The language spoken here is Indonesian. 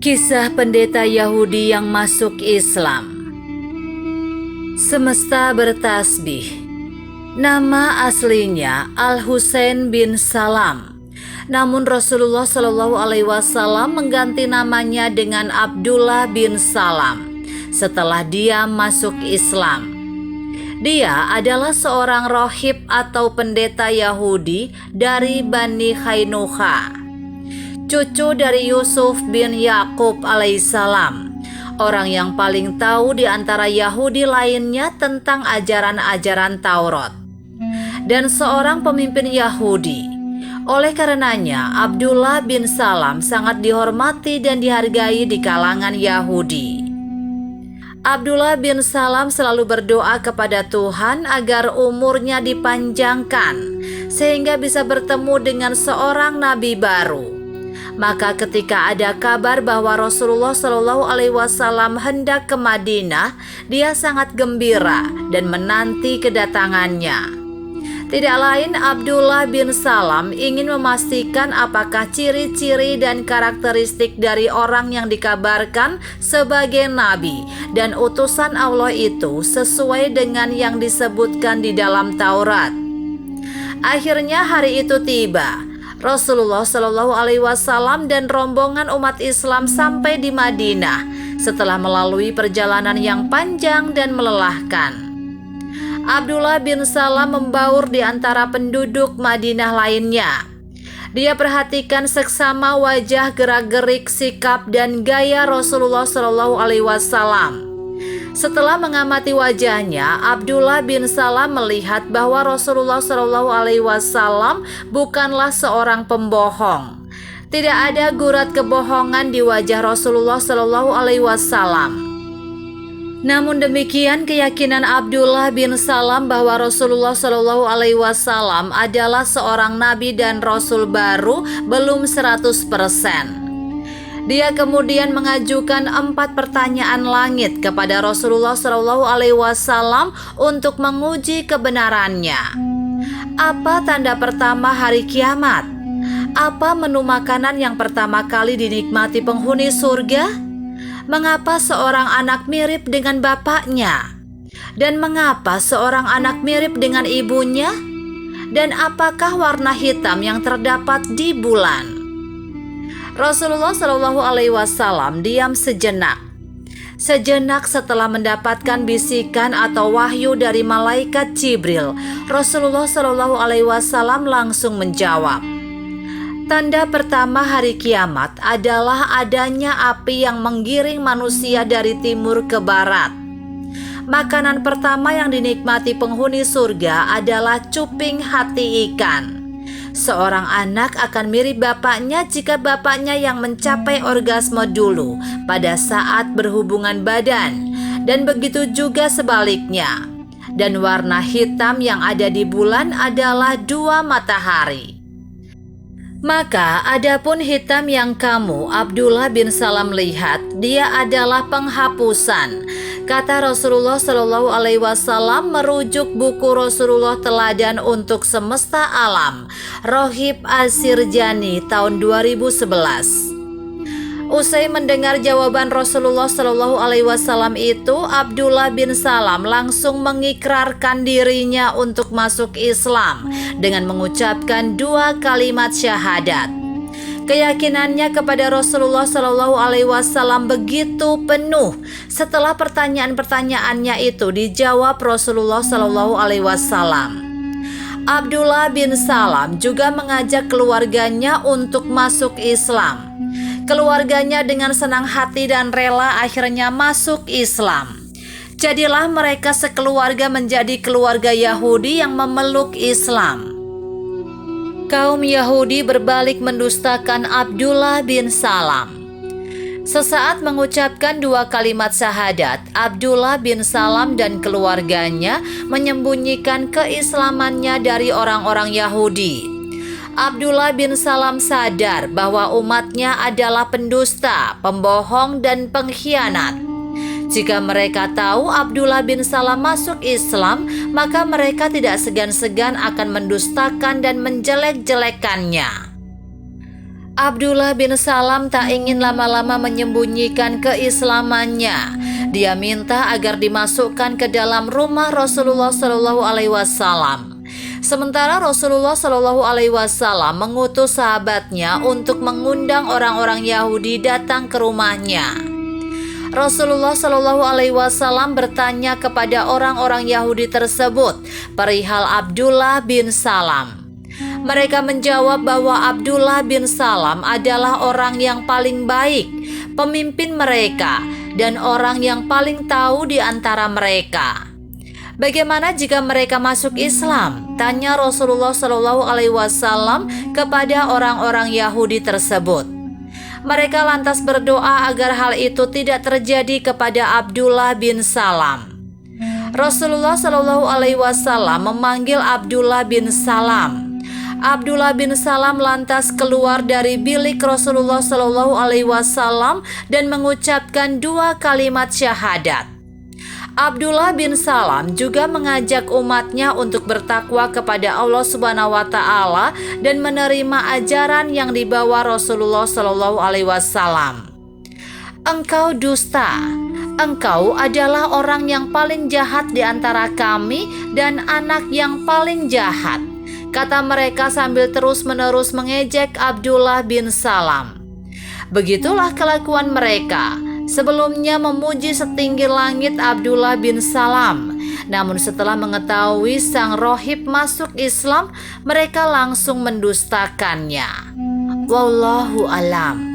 Kisah pendeta Yahudi yang masuk Islam. Semesta bertasbih. Nama aslinya Al-Husain bin Salam. Namun Rasulullah Shallallahu Alaihi Wasallam mengganti namanya dengan Abdullah bin Salam setelah dia masuk Islam. Dia adalah seorang rohib atau pendeta Yahudi dari Bani Khainuqa, cucu dari Yusuf bin Yakub alaihissalam, orang yang paling tahu di antara Yahudi lainnya tentang ajaran-ajaran Taurat, dan seorang pemimpin Yahudi. Oleh karenanya, Abdullah bin Salam sangat dihormati dan dihargai di kalangan Yahudi. Abdullah bin Salam selalu berdoa kepada Tuhan agar umurnya dipanjangkan, sehingga bisa bertemu dengan seorang nabi baru. Maka ketika ada kabar bahwa Rasulullah Shallallahu Alaihi Wasallam hendak ke Madinah, dia sangat gembira dan menanti kedatangannya. Tidak lain, Abdullah bin Salam ingin memastikan apakah ciri-ciri dan karakteristik dari orang yang dikabarkan sebagai nabi dan utusan Allah itu sesuai dengan yang disebutkan di dalam Taurat. Akhirnya hari itu tiba. Rasulullah Shallallahu Alaihi Wasallam dan rombongan umat Islam sampai di Madinah setelah melalui perjalanan yang panjang dan melelahkan. Abdullah bin Salam membaur di antara penduduk Madinah lainnya. Dia perhatikan seksama wajah, gerak-gerik, sikap, dan gaya Rasulullah Shallallahu Alaihi Wasallam. Setelah mengamati wajahnya, Abdullah bin Salam melihat bahwa Rasulullah Shallallahu Alaihi Wasallam bukanlah seorang pembohong. Tidak ada gurat kebohongan di wajah Rasulullah Shallallahu Alaihi Wasallam. Namun demikian, keyakinan Abdullah bin Salam bahwa Rasulullah Shallallahu Alaihi Wasallam adalah seorang nabi dan rasul baru belum 100%. Dia kemudian mengajukan 4 pertanyaan langit kepada Rasulullah Shallallahu Alaihi Wasallam untuk menguji kebenarannya. Apa tanda pertama hari kiamat? Apa menu makanan yang pertama kali dinikmati penghuni surga? Mengapa seorang anak mirip dengan bapaknya? Dan mengapa seorang anak mirip dengan ibunya? Dan apakah warna hitam yang terdapat di bulan? Rasulullah Shallallahu Alaihi Wasallam diam sejenak. Sejenak setelah mendapatkan bisikan atau wahyu dari malaikat Jibril, Rasulullah Shallallahu Alaihi Wasallam langsung menjawab. Tanda pertama hari kiamat adalah adanya api yang menggiring manusia dari timur ke barat. Makanan pertama yang dinikmati penghuni surga adalah cuping hati ikan. Seorang anak akan mirip bapaknya jika bapaknya yang mencapai orgasme dulu pada saat berhubungan badan, dan begitu juga sebaliknya. Dan warna hitam yang ada di bulan adalah 2 matahari. Maka adapun hitam yang kamu, Abdullah bin Salam, lihat, dia adalah penghapusan, kata Rasulullah Shallallahu Alaihi Wasallam merujuk buku Rasulullah Teladan untuk Semesta Alam, Rohib As-Sirjani tahun 2011. Usai mendengar jawaban Rasulullah Shallallahu Alaihi Wasallam itu, Abdullah bin Salam langsung mengikrarkan dirinya untuk masuk Islam dengan mengucapkan 2 kalimat syahadat. Keyakinannya kepada Rasulullah Shallallahu Alaihi Wasallam begitu penuh setelah pertanyaan-pertanyaannya itu dijawab Rasulullah Shallallahu Alaihi Wasallam. Abdullah bin Salam juga mengajak keluarganya untuk masuk Islam. Keluarganya dengan senang hati dan rela akhirnya masuk Islam. Jadilah mereka sekeluarga menjadi keluarga Yahudi yang memeluk Islam. Kaum Yahudi berbalik mendustakan Abdullah bin Salam. Sesaat mengucapkan 2 kalimat syahadat, Abdullah bin Salam dan keluarganya menyembunyikan keislamannya dari orang-orang Yahudi. Abdullah bin Salam sadar bahwa umatnya adalah pendusta, pembohong, dan pengkhianat. Jika mereka tahu Abdullah bin Salam masuk Islam, maka mereka tidak segan-segan akan mendustakan dan menjelek-jelekannya. Abdullah bin Salam tak ingin lama-lama menyembunyikan keislamannya. Dia minta agar dimasukkan ke dalam rumah Rasulullah Shallallahu Alaihi Wasallam. Sementara Rasulullah Shallallahu Alaihi Wasallam mengutus sahabatnya untuk mengundang orang-orang Yahudi datang ke rumahnya. Rasulullah Shallallahu Alaihi Wasallam bertanya kepada orang-orang Yahudi tersebut perihal Abdullah bin Salam. Mereka menjawab bahwa Abdullah bin Salam adalah orang yang paling baik, pemimpin mereka, dan orang yang paling tahu di antara mereka. Bagaimana jika mereka masuk Islam? Tanya Rasulullah Shallallahu Alaihi Wasallam kepada orang-orang Yahudi tersebut. Mereka lantas berdoa agar hal itu tidak terjadi kepada Abdullah bin Salam. Rasulullah Shallallahu Alaihi Wasallam memanggil Abdullah bin Salam. Abdullah bin Salam lantas keluar dari bilik Rasulullah Shallallahu Alaihi Wasallam dan mengucapkan 2 kalimat syahadat. Abdullah bin Salam juga mengajak umatnya untuk bertakwa kepada Allah Subhanahu wa Ta'ala dan menerima ajaran yang dibawa Rasulullah Shallallahu Alaihi Wasallam. Engkau dusta. Engkau adalah orang yang paling jahat di antara kami dan anak yang paling jahat, kata mereka sambil terus-menerus mengejek Abdullah bin Salam. Begitulah kelakuan mereka. Sebelumnya memuji setinggi langit Abdullah bin Salam. Namun setelah mengetahui sang rohib masuk Islam, mereka langsung mendustakannya. Wallahu alam.